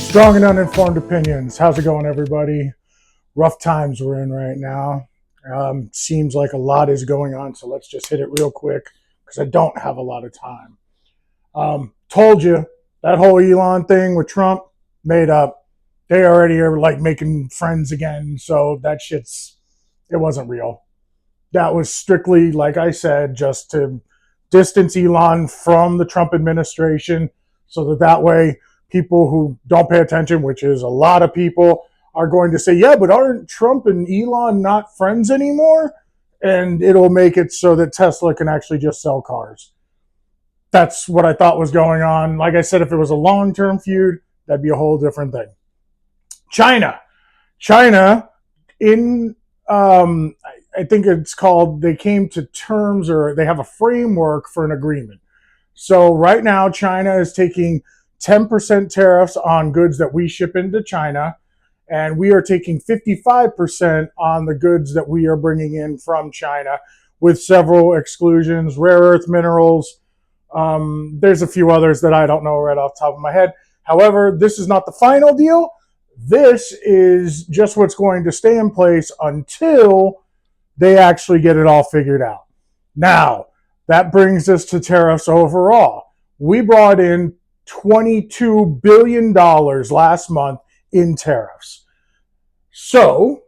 Strong and uninformed opinions. How's it going, everybody? Rough times we're in right now. Seems like a lot is going on, so let's just hit it real quick because I don't have a lot of time. Told you that whole Elon thing with Trump made up. They already are like making friends again, so that it wasn't real. That was strictly, like I said, just to distance Elon from the Trump administration so that way people who don't pay attention, which is a lot of people, are going to say, yeah, but aren't Trump and Elon not friends anymore? And it'll make it so that Tesla can actually just sell cars. That's what I thought was going on. Like I said, if it was a long-term feud, that'd be a whole different thing. China in I think it's called, they came to terms, or they have a framework for an agreement. So right now, China is taking 10% tariffs on goods that we ship into China, and we are taking 55% on the goods that we are bringing in from China, with several exclusions, rare earth minerals. There's a few others that I don't know right off the top of my head. However, this is not the final deal. This is just what's going to stay in place until they actually get it all figured out. Now, that brings us to tariffs overall. We brought in $22 billion last month in tariffs. So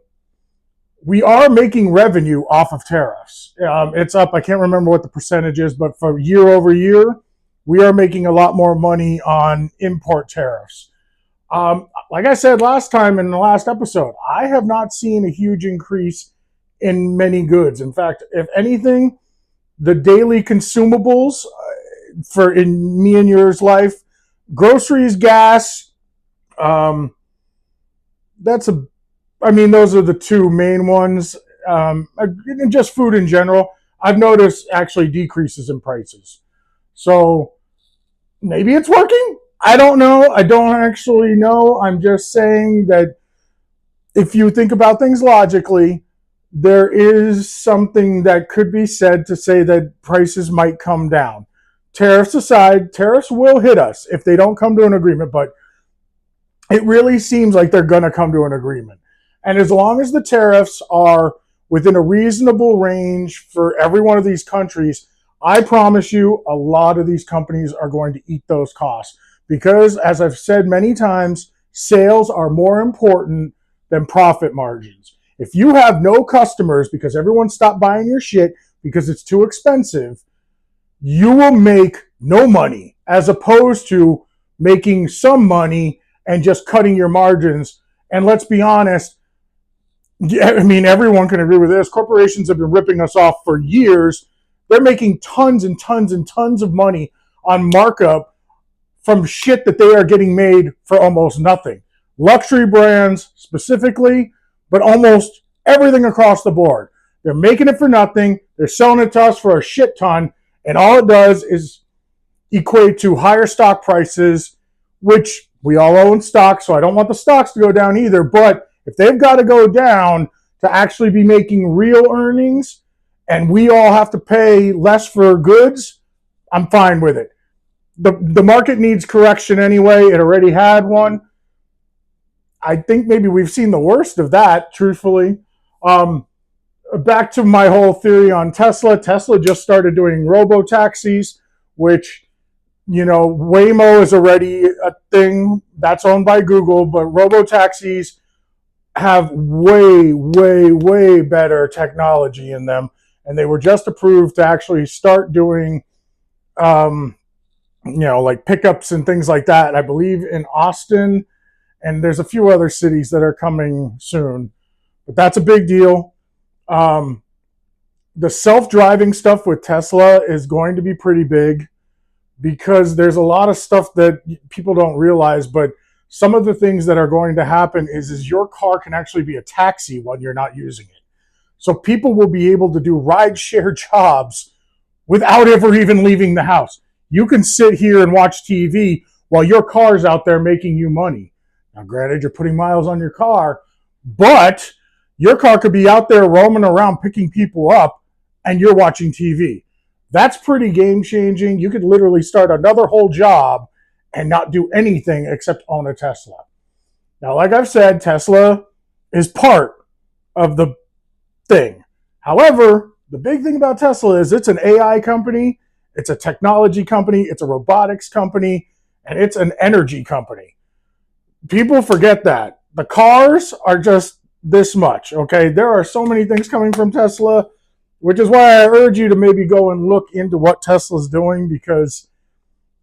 we are making revenue off of tariffs. It's up, I can't remember what the percentage is, but for year over year, we are making a lot more money on import tariffs. Like I said last time in the last episode, I have not seen a huge increase in many goods. In fact, if anything, the daily consumables for in me and yours life, groceries, gas, those are the two main ones. Just food in general, I've noticed actually decreases in prices. So maybe it's working. I don't know. I don't actually know. I'm just saying that if you think about things logically, there is something that could be said to say that prices might come down. Tariffs aside, tariffs will hit us if they don't come to an agreement, but it really seems like they're going to come to an agreement. And as long as the tariffs are within a reasonable range for every one of these countries, I promise you a lot of these companies are going to eat those costs. Because, as I've said many times, sales are more important than profit margins. If you have no customers because everyone stopped buying your shit because it's too expensive, you will make no money, as opposed to making some money and just cutting your margins. And let's be honest, everyone can agree with this. Corporations have been ripping us off for years. They're making tons and tons and tons of money on markup from shit that they are getting made for almost nothing. Luxury brands specifically, but almost everything across the board. They're making it for nothing. They're selling it to us for a shit ton. And all it does is equate to higher stock prices, which we all own stock, so I don't want the stocks to go down either. But if they've got to go down to actually be making real earnings, and we all have to pay less for goods, I'm fine with it. The market needs correction anyway. It already had one. I think maybe we've seen the worst of that, truthfully. Back to my whole theory on Tesla. Tesla just started doing robo-taxis, which, Waymo is already a thing that's owned by Google, but robo-taxis have way, way, way better technology in them. And they were just approved to actually start doing like pickups and things like that, I believe in Austin, and there's a few other cities that are coming soon. But that's a big deal. The self-driving stuff with Tesla is going to be pretty big because there's a lot of stuff that people don't realize, but some of the things that are going to happen is your car can actually be a taxi when you're not using it. So people will be able to do ride-share jobs without ever even leaving the house. You can sit here and watch TV while your car's out there making you money. Now, granted, you're putting miles on your car, but your car could be out there roaming around picking people up and you're watching TV. That's pretty game-changing. You could literally start another whole job and not do anything except own a Tesla. Now, like I've said, Tesla is part of the thing. However, the big thing about Tesla is it's an AI company, it's a technology company, it's a robotics company, and it's an energy company. People forget that. The cars are just this much, okay? There are so many things coming from Tesla, which is why I urge you to maybe go and look into what Tesla's doing, because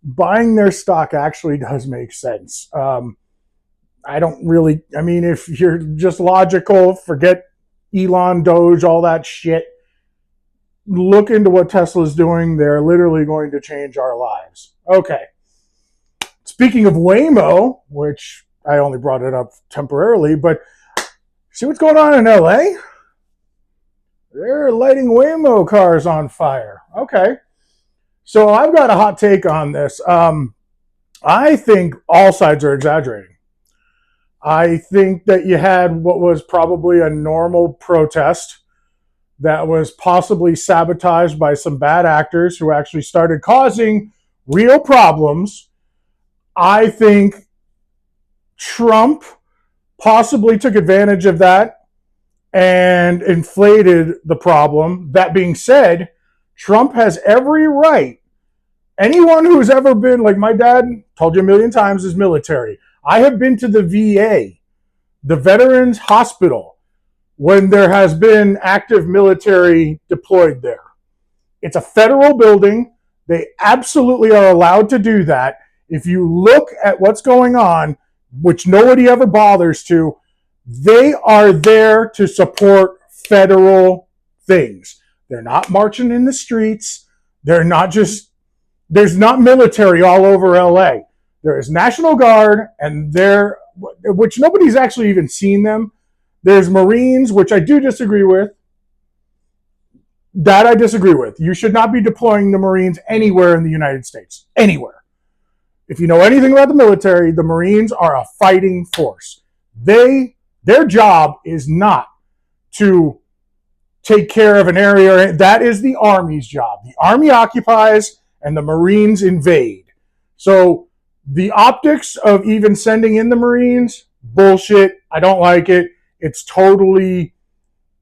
buying their stock actually does make sense. I don't really, I mean, if you're just logical, forget Elon, Doge, all that shit. Look into what Tesla's doing. They're literally going to change our lives. Okay. Speaking of Waymo, which I only brought it up temporarily, but see what's going on in LA? They're lighting Waymo cars on fire. Okay. So I've got a hot take on this. I think all sides are exaggerating. I think that you had what was probably a normal protest that was possibly sabotaged by some bad actors who actually started causing real problems. I think Trump possibly took advantage of that and inflated the problem. That being said, Trump has every right. Anyone who's ever been, like my dad told you a million times, is military. I have been to the VA, the Veterans Hospital, when there has been active military deployed there. It's a federal building. They absolutely are allowed to do that. If you look at what's going on, which nobody ever bothers to, they are there to support federal things. They're not marching in the streets. They're not just, there's not military all over LA. There is National Guard, and there, which nobody's actually even seen them. There's Marines, which I do disagree with. That I disagree with. You should not be deploying the Marines anywhere in the United States. Anywhere. If you know anything about the military, the Marines are a fighting force. Their job is not to take care of an area. That is the Army's job. The Army occupies and the Marines invade. So the optics of even sending in the Marines, bullshit. I don't like it. It's totally,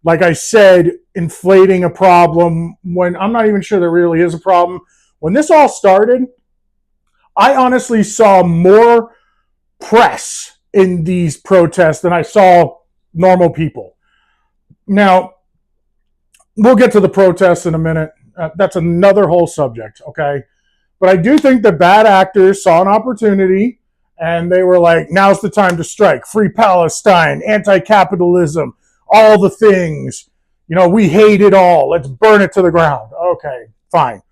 like I said, inflating a problem when I'm not even sure there really is a problem. When this all started, I honestly saw more press in these protests than I saw normal people. Now, we'll get to the protests in a minute. That's another whole subject, okay? But I do think that bad actors saw an opportunity and they were like, now's the time to strike. Free Palestine, anti-capitalism, all the things. You know, we hate it all. Let's burn it to the ground. Okay, fine.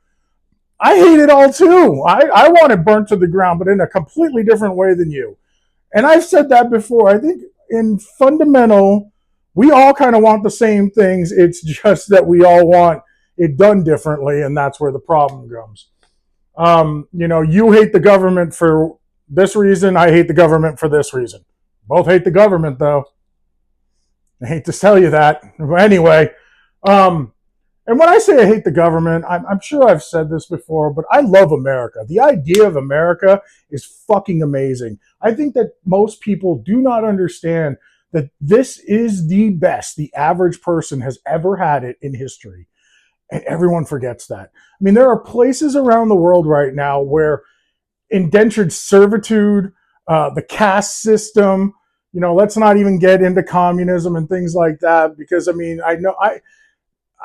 I hate it all too. I want it burnt to the ground, but in a completely different way than you. And I've said that before. I think in fundamental, we all kind of want the same things. It's just that we all want it done differently, and that's where the problem comes. You hate the government for this reason. I hate the government for this reason. Both hate the government, though. I hate to tell you that. Anyway, and when I say I hate the government, I'm sure I've said this before, but I love America. The idea of America is fucking amazing. I think that most people do not understand that this is the best the average person has ever had it in history. And everyone forgets that. I mean, there are places around the world right now where indentured servitude, the caste system, let's not even get into communism and things like that, because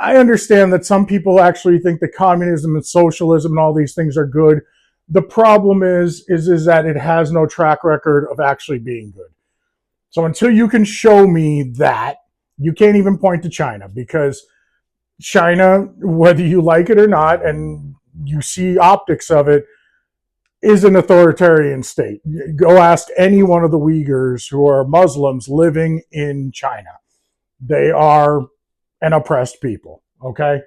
I understand that some people actually think that communism and socialism and all these things are good. The problem is that it has no track record of actually being good. So until you can show me that, you can't even point to China, because China, whether you like it or not, and you see optics of it, is an authoritarian state. Go ask any one of the Uyghurs who are Muslims living in China. They are an oppressed people, okay?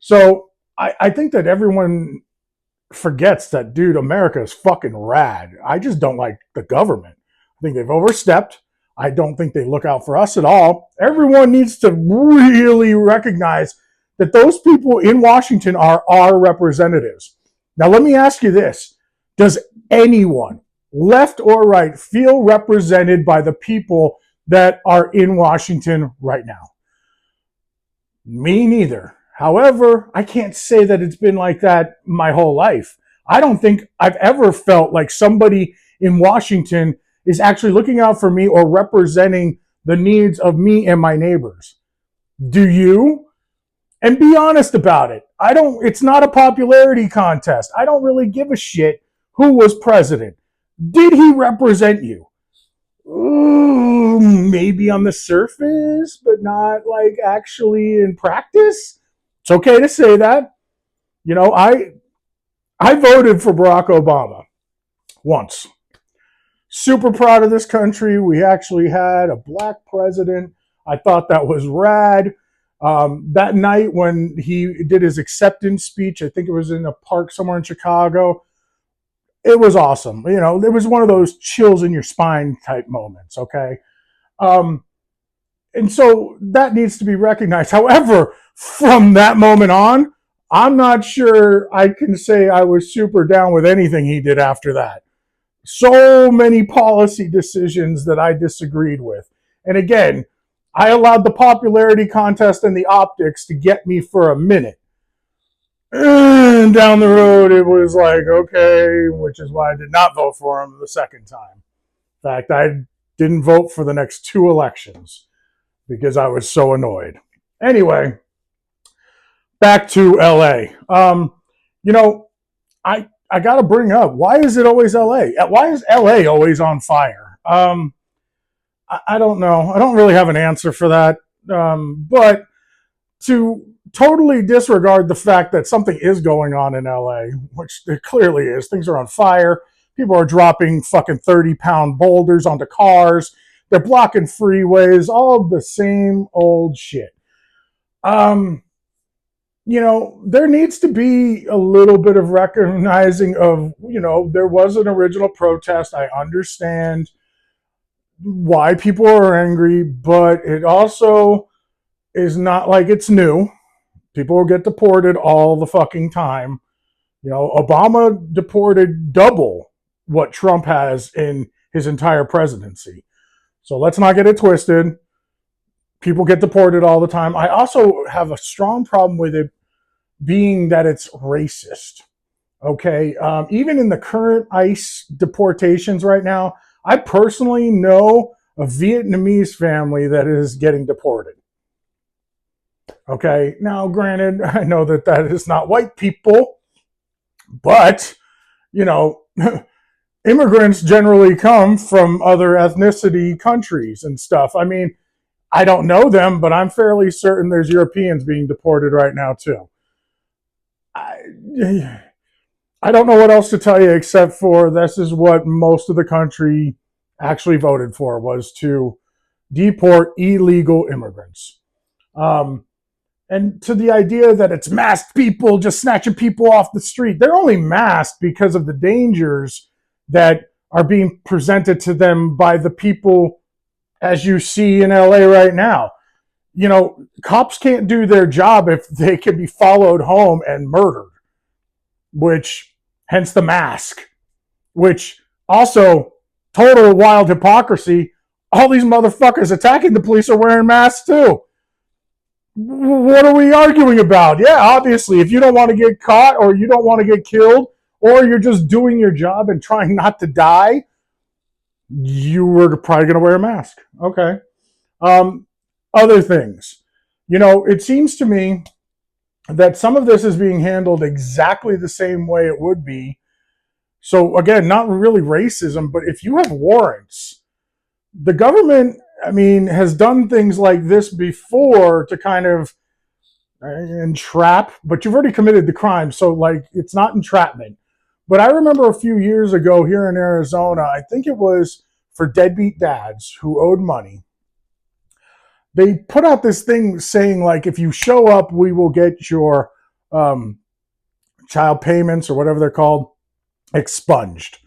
So I think that everyone forgets that, dude, America is fucking rad. I just don't like the government. I think they've overstepped. I don't think they look out for us at all. Everyone needs to really recognize that those people in Washington are our representatives. Now, let me ask you this. Does anyone left or right, feel represented by the people that are in Washington right now. Me neither. However, I can't say that it's been like that my whole life. I don't think I've ever felt like somebody in Washington is actually looking out for me or representing the needs of me and my neighbors. Do you? And be honest about it. It's not a popularity contest. I don't really give a shit who was president. Did he represent you? Ooh, maybe on the surface, but not like actually in practice. It's okay to say that. You know, I voted for Barack Obama once. Super proud of this country. We actually had a black president. I thought that was rad. That night when he did his acceptance speech, I think it was in a park somewhere in Chicago, it was awesome. You know, it was one of those chills in your spine type moments, okay? Um, and so that needs to be recognized. However, from that moment on, I'm not sure I can say I was super down with anything he did after that. So many policy decisions that I disagreed with. And again, I allowed the popularity contest and the optics to get me for a minute. And down the road, it was like, okay, which is why I did not vote for him the second time. In fact, I didn't vote for the next two elections because I was so annoyed. Anyway, back to LA. You know, I got to bring up, why is it always LA? Why is LA always on fire? I don't know. I don't really have an answer for that. But to totally disregard the fact that something is going on in LA, which it clearly is, things are on fire. People are dropping fucking 30-pound boulders onto cars. They're blocking freeways, all the same old shit. You know, there needs to be a little bit of recognizing of, you know, there was an original protest. I understand why people are angry, but it also is not like it's new. People will get deported all the fucking time. You know, Obama deported double what Trump has in his entire presidency. So let's not get it twisted. People get deported all the time. I also have a strong problem with it being that it's racist. Okay. Even in the current ICE deportations right now, I personally know a Vietnamese family that is getting deported. Okay. Now, granted, I know that that is not white people, but, you know, immigrants generally come from other ethnicity countries and stuff. I mean, I don't know them, but I'm fairly certain there's Europeans being deported right now, too. I, I don't know what else to tell you except for this is what most of the country actually voted for, was to deport illegal immigrants. Um, and to the idea that it's masked people just snatching people off the street, they're only masked because of the dangers that are being presented to them by the people as you see in LA right now. You know, cops can't do their job if they can be followed home and murdered, which hence the mask, which also total wild hypocrisy. All these motherfuckers attacking the police are wearing masks too. What are we arguing about? Yeah, obviously, if you don't want to get caught or you don't want to get killed or you're just doing your job and trying not to die, you were probably going to wear a mask. Okay. Um, Other things. You know, it seems to me that some of this is being handled exactly the same way it would be. So, again, not really racism, but if you have warrants, the government, I mean, has done things like this before to kind of entrap, but you've already committed the crime. So, like, it's not entrapment. But I remember a few years ago here in Arizona, I think it was for deadbeat dads who owed money. They put out this thing saying, like, if you show up, we will get your um, child payments or whatever they're called expunged.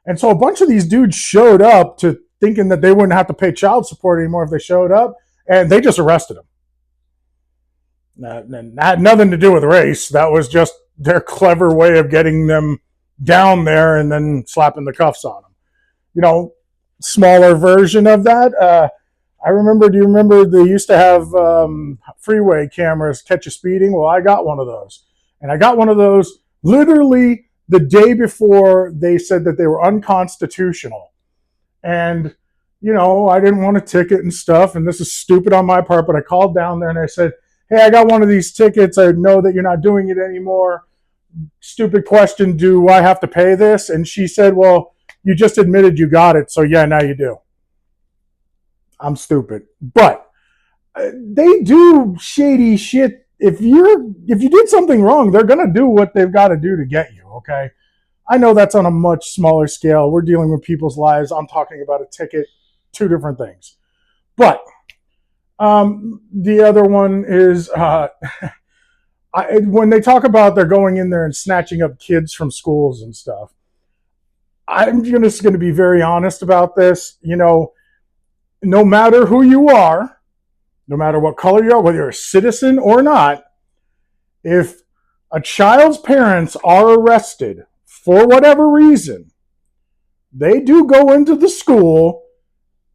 And so a bunch of these dudes showed up to thinking that they wouldn't have to pay child support anymore if they showed up, and they just arrested them. That had nothing to do with race. That was just their clever way of getting them down there and then slapping the cuffs on them. you know, smaller version of that. I remember, do you remember they used to have freeway cameras catch you speeding? Well, I got one of those. And I got one of those literally the day before they said that they were unconstitutional. And, I didn't want a ticket and stuff. And this is stupid on my part, but I called down there and I said, hey, I got one of these tickets. I know that you're not doing it anymore. Stupid question. Do I have to pay this? And she said, well, you just admitted you got it. So yeah, now you do. I'm stupid. But they do shady shit. If you did something wrong, they're gonna do what they've got to do to get you. Okay. I know that's on a much smaller scale. We're dealing with people's lives. I'm talking about a ticket, two different things. But the other one is when they talk about they're going in there and snatching up kids from schools and stuff. I'm just going to be very honest about this. No matter who you are, no matter what color you are, whether you're a citizen or not, if a child's parents are arrested for whatever reason, they do go into the school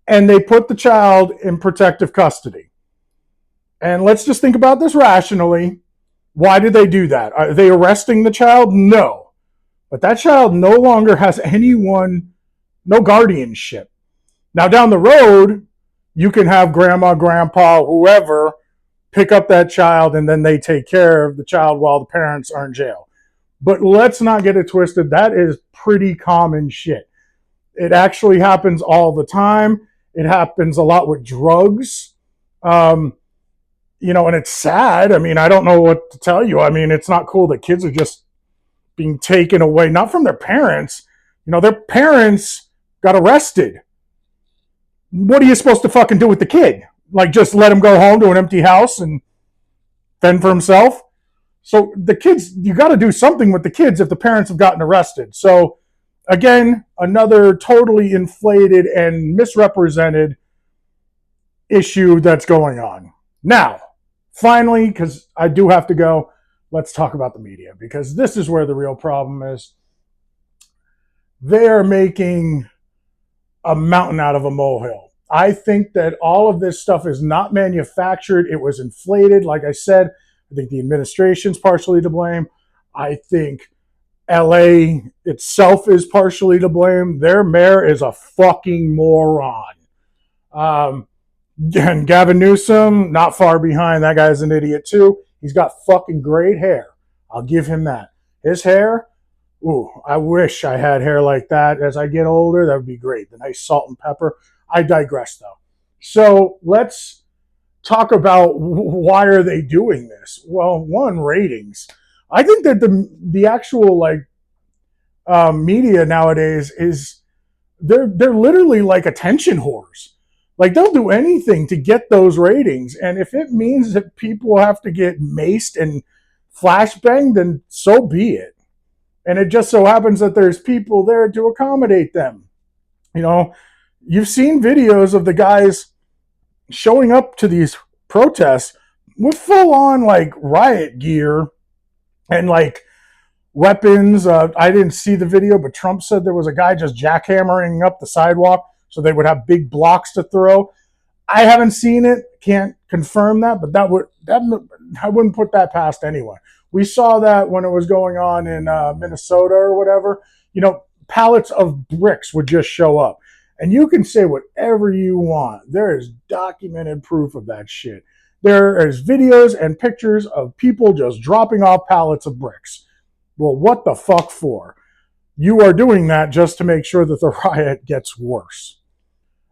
and they put the child in protective custody. And let's just think about this rationally. Why did they do that? Are they arresting the child? No. But that child no longer has anyone, no guardianship. Now, down the road, you can have grandma, grandpa, whoever pick up that child and then they take care of the child while the parents are in jail. But let's not get it twisted. That is pretty common shit. It actually happens all the time. It happens a lot with drugs. And it's sad. I mean, I don't know what to tell you. I mean, it's not cool that kids are just being taken away, not from their parents. Their parents got arrested. What are you supposed to fucking do with the kid? Like, just let him go home to an empty house and fend for himself? So the kids, you got to do something with the kids if the parents have gotten arrested. So again, another totally inflated and misrepresented issue that's going on. Now, finally, because I do have to go, let's talk about the media, because this is where the real problem is. They are making a mountain out of a molehill. I think that all of this stuff is not manufactured. It was inflated. Like I said, I think the administration's partially to blame. I think LA itself is partially to blame. Their mayor is a fucking moron. And Gavin Newsom, not far behind. That guy's an idiot too. He's got fucking great hair. I'll give him that. His hair, ooh, I wish I had hair like that as I get older. That would be great. The nice salt and pepper. I digress though. So let's talk about why are they doing this? Well, one, ratings. I think that the actual media nowadays is they're literally like attention whores. Like, they'll do anything to get those ratings, and if it means that people have to get maced and flashbanged, then so be it. And it just so happens that there's people there to accommodate them. You've seen videos of the guys showing up to these protests with full on riot gear and weapons. I didn't see the video, but Trump said there was a guy just jackhammering up the sidewalk so they would have big blocks to throw. I haven't seen it, can't confirm that, but I wouldn't put that past anyone. We saw that when it was going on in Minnesota or whatever. Pallets of bricks would just show up. And you can say whatever you want. There is documented proof of that shit. There is videos and pictures of people just dropping off pallets of bricks. Well, what the fuck for? You are doing that just to make sure that the riot gets worse.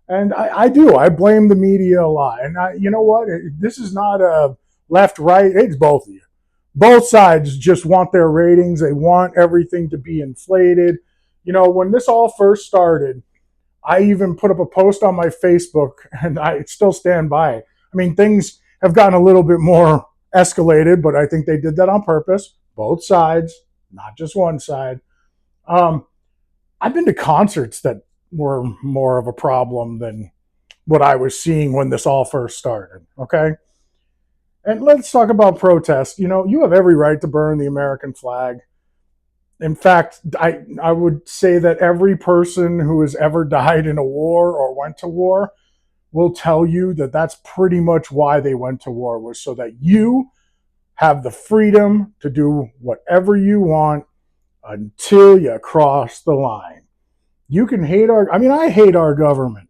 And I do. I blame the media a lot. And you know what? This is not a left, right. It's both of you. Both sides just want their ratings. They want everything to be inflated. When this all first started, I even put up a post on my Facebook, and I still stand by it. I mean, things have gotten a little bit more escalated, but I think they did that on purpose. Both sides, not just one side. I've been to concerts that were more of a problem than what I was seeing when this all first started, okay? And let's talk about protests. You have every right to burn the American flag. In fact, I would say that every person who has ever died in a war or went to war will tell you that that's pretty much why they went to war, was so that you have the freedom to do whatever you want until you cross the line. You can hate our, I mean, I hate our government.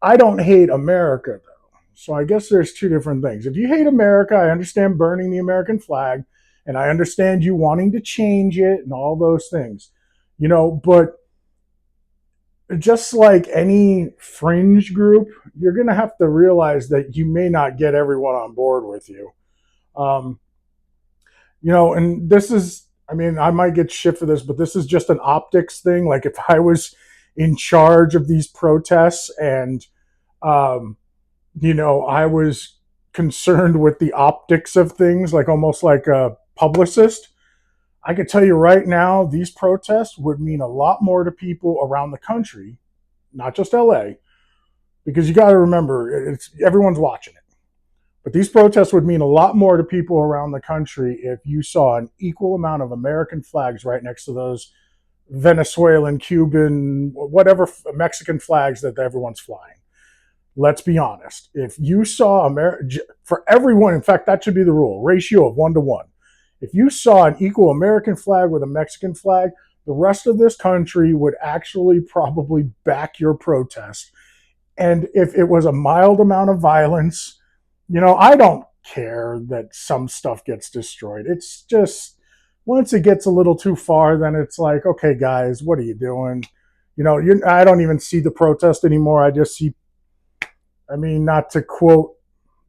I don't hate America, though. So I guess there's two different things. If you hate America, I understand burning the American flag, and I understand you wanting to change it and all those things, but just like any fringe group, you're going to have to realize that you may not get everyone on board with you. Um, and this is, I mean, I might get shit for this, but this is just an optics thing. Like if I was in charge of these protests and, um, I was concerned with the optics of things, like almost like a publicist, I could tell you right now, these protests would mean a lot more to people around the country, not just LA, because you got to remember, everyone's watching it. But these protests would mean a lot more to people around the country if you saw an equal amount of American flags right next to those Venezuelan, Cuban, whatever Mexican flags that everyone's flying. Let's be honest. If you saw for everyone, in fact, that should be the rule, ratio of 1-to-1. If you saw an equal American flag with a Mexican flag, the rest of this country would actually probably back your protest. And if it was a mild amount of violence, I don't care that some stuff gets destroyed. It's just once it gets a little too far, then it's like, okay, guys, what are you doing? I don't even see the protest anymore. I just see, I mean, not to quote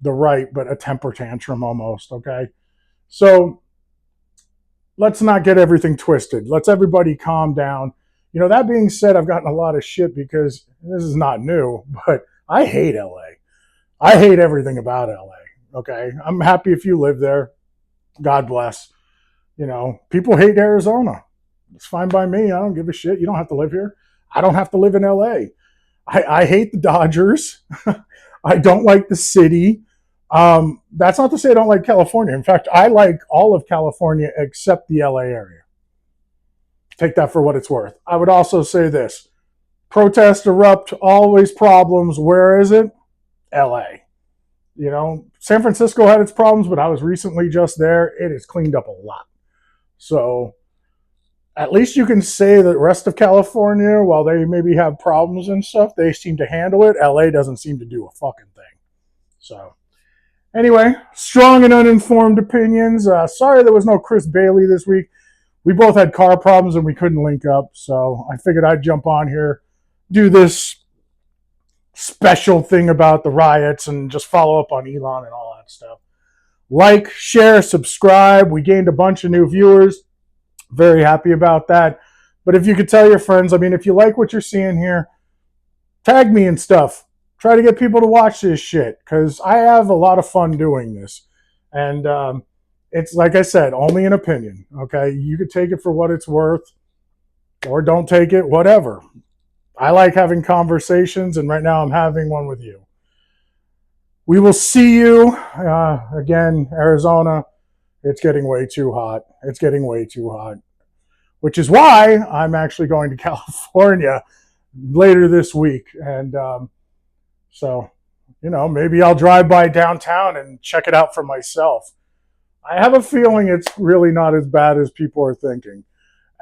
the right, but a temper tantrum almost. Okay. So let's not get everything twisted. Let's everybody calm down. That being said, I've gotten a lot of shit because this is not new, but I hate LA. I hate everything about LA. Okay. I'm happy if you live there. God bless. People hate Arizona. It's fine by me. I don't give a shit. You don't have to live here. I don't have to live in LA. I hate the Dodgers. I don't like the city. That's not to say I don't like California. In fact, I like all of California except the LA area. Take that for what it's worth. I would also say this: protests erupt, always problems. Where is it? LA. San Francisco had its problems, but I was recently just there. It has cleaned up a lot. So at least you can say that the rest of California, while they maybe have problems and stuff, they seem to handle it. LA doesn't seem to do a fucking thing. So anyway, strong and uninformed opinions. Sorry there was no Chris Bailey this week. We both had car problems and we couldn't link up. So I figured I'd jump on here, do this special thing about the riots and just follow up on Elon and all that stuff. Like, share, subscribe. We gained a bunch of new viewers. Very happy about that. But if you could tell your friends, I mean, if you like what you're seeing here, tag me and stuff. Try to get people to watch this shit because I have a lot of fun doing this. And it's like I said, only an opinion. Okay. You could take it for what it's worth or don't take it, whatever. I like having conversations, and right now I'm having one with you. We will see you again, Arizona. It's getting way too hot. It's getting way too hot, which is why I'm actually going to California later this week. And so, maybe I'll drive by downtown and check it out for myself. I have a feeling it's really not as bad as people are thinking.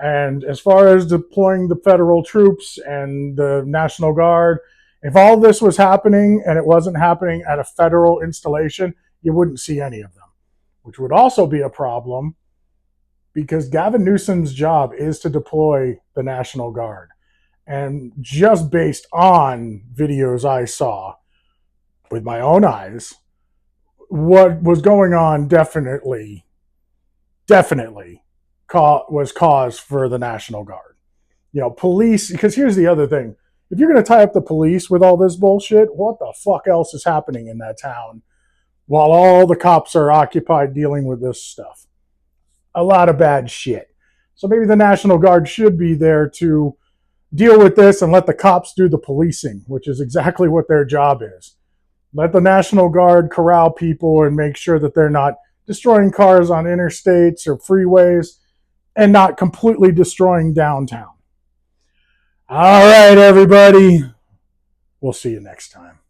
And as far as deploying the federal troops and the National Guard, if all this was happening and it wasn't happening at a federal installation, you wouldn't see any of them, which would also be a problem because Gavin Newsom's job is to deploy the National Guard. And just based on videos I saw with my own eyes, what was going on definitely was cause for the National Guard. Police, because here's the other thing. If you're going to tie up the police with all this bullshit, what the fuck else is happening in that town while all the cops are occupied dealing with this stuff? A lot of bad shit. So maybe the National Guard should be there to deal with this and let the cops do the policing, which is exactly what their job is. Let the National Guard corral people and make sure that they're not destroying cars on interstates or freeways. and not completely destroying downtown. All right, everybody. We'll see you next time.